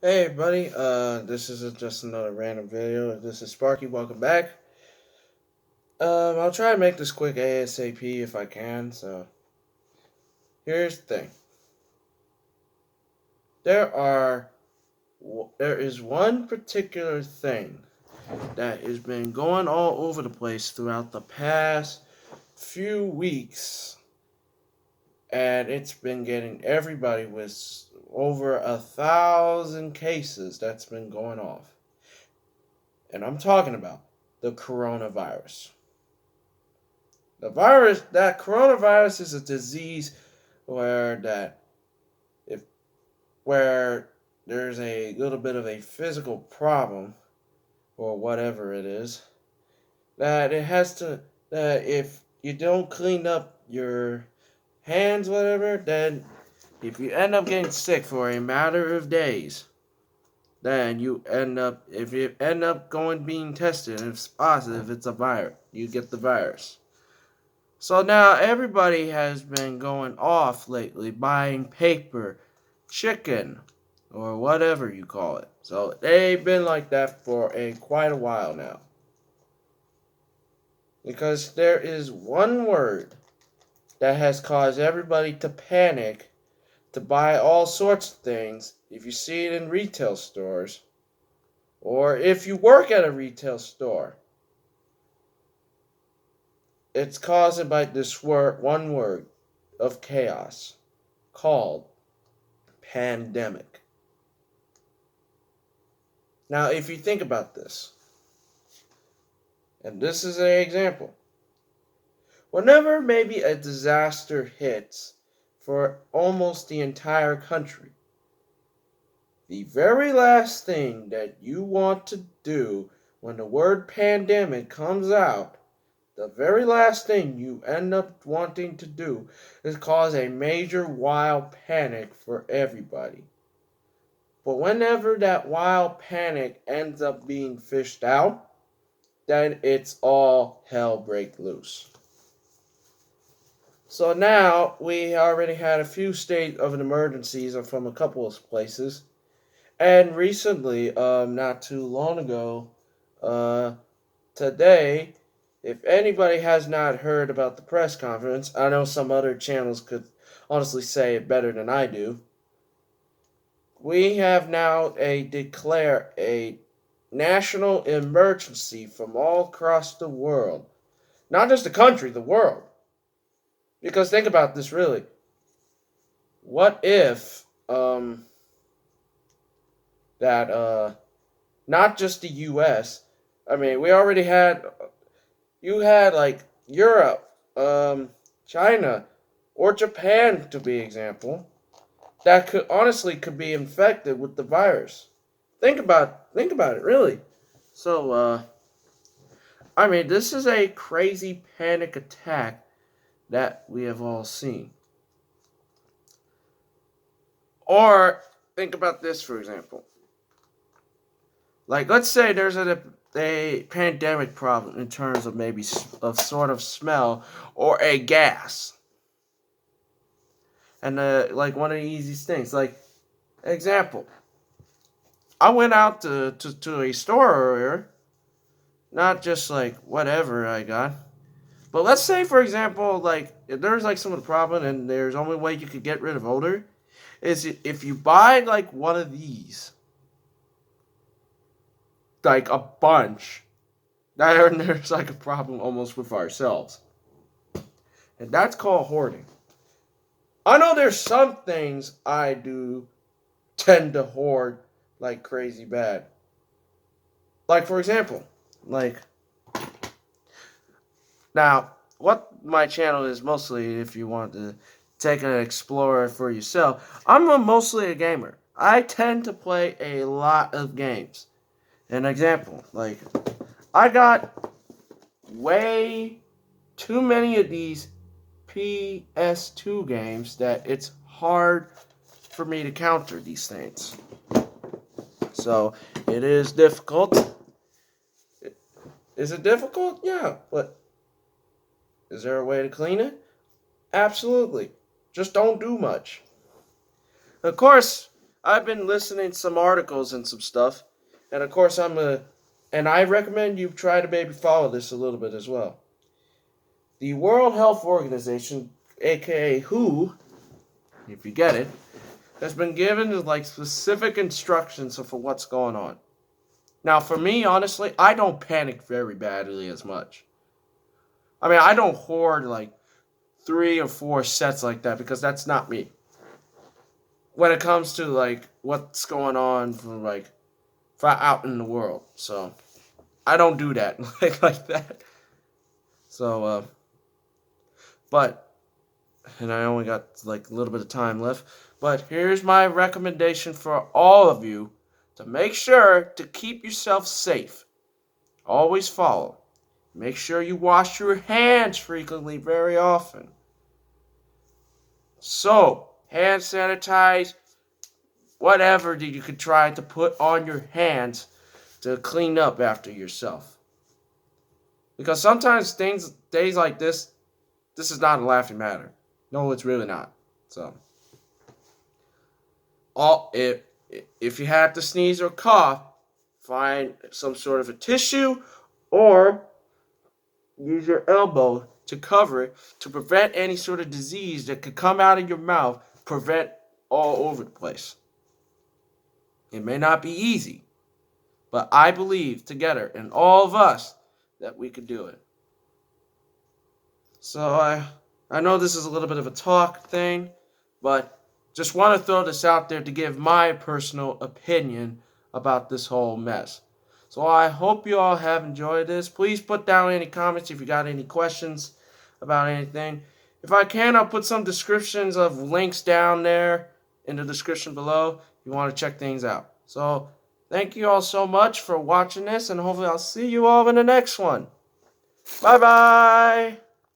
Hey everybody, this is just another random video. This is Sparky, welcome back. I'll try to make this quick ASAP if I can, so here's the thing. There are, there is one particular thing that has been going all over the place throughout the past few weeks, and it's been getting everybody with over 1,000 cases that's been going off. And I'm talking about the coronavirus. That coronavirus is a disease where that if where there's a little bit of a physical problem or whatever it is, that it has to that if you don't clean up your hands, whatever, then if you end up getting sick for a matter of days, then if you end up going being tested and if it's positive, it's a virus. You get the virus. So now everybody has been going off lately buying paper, chicken, or whatever you call it. So they've been like that for quite a while now. Because there is one word that has caused everybody to panic to buy all sorts of things if you see it in retail stores or if you work at a retail store. It's caused by this one word of chaos called pandemic. Now, if you think about this, and this is an example, whenever maybe a disaster hits for almost the entire country, the very last thing that you want to do when the word pandemic comes out, the very last thing you end up wanting to do is cause a major wild panic for everybody. But whenever that wild panic ends up being fished out, then it's all hell break loose. So now we already had a few state of emergencies from a couple of places, and recently, not too long ago, uh, today, if anybody has not heard about the press conference, I know some other channels could honestly say it better than I do. We have now declare a national emergency from all across the world. Not just the country, the world. Because think about this really. What if that not just the US, I mean, we already had you had like Europe, China, or Japan to be example, that could be infected with the virus. Think about it really. So I mean, this is a crazy panic attack that we have all seen. Or think about this, for example. Like, let's say there's a pandemic problem in terms of maybe a sort of smell or a gas. And like one of the easiest things, like example, I went out to a store earlier, not just like whatever I got, but let's say for example, like if there's like some of the problem and there's only way you could get rid of odor is if you buy like one of these, like a bunch, then there's like a problem almost with ourselves. And that's called hoarding. I know there's some things I do tend to hoard like crazy bad. Like for example, like now what my channel is mostly if you want to take an explorer for yourself, mostly a gamer. I tend to play a lot of games. An example, like I got way too many of these PS2 games that it's hard for me to counter these things. So it is difficult. Is it difficult? Yeah, but is there a way to clean it? Absolutely. Just don't do much. Of course, I've been listening to some articles and some stuff, and of course and I recommend you try to maybe follow this a little bit as well. The World Health Organization, aka WHO, if you get it, has been given like specific instructions for what's going on. Now, for me, honestly, I don't panic very badly as much. I mean, I don't hoard like 3 or 4 sets like that because that's not me. When it comes to like what's going on for out in the world, so I don't do that like that. So, but and I only got like a little bit of time left. But here's my recommendation for all of you to make sure to keep yourself safe. Always follow. Make sure you wash your hands frequently, very often. Soap, hand sanitize, whatever that you could try to put on your hands to clean up after yourself. Because sometimes days like this is not a laughing matter. No, it's really not. So, if you have to sneeze or cough, find some sort of a tissue or use your elbow to cover it to prevent any sort of disease that could come out of your mouth, prevent all over the place. It may not be easy, but I believe together in all of us that we could do it. So I know this is a little bit of a talk thing, but just want to throw this out there to give my personal opinion about this whole mess. So I hope you all have enjoyed this. Please put down any comments if you got any questions about anything. If I can, I'll put some descriptions of links down there in the description below if you want to check things out. So thank you all so much for watching this, and hopefully I'll see you all in the next one. Bye-bye.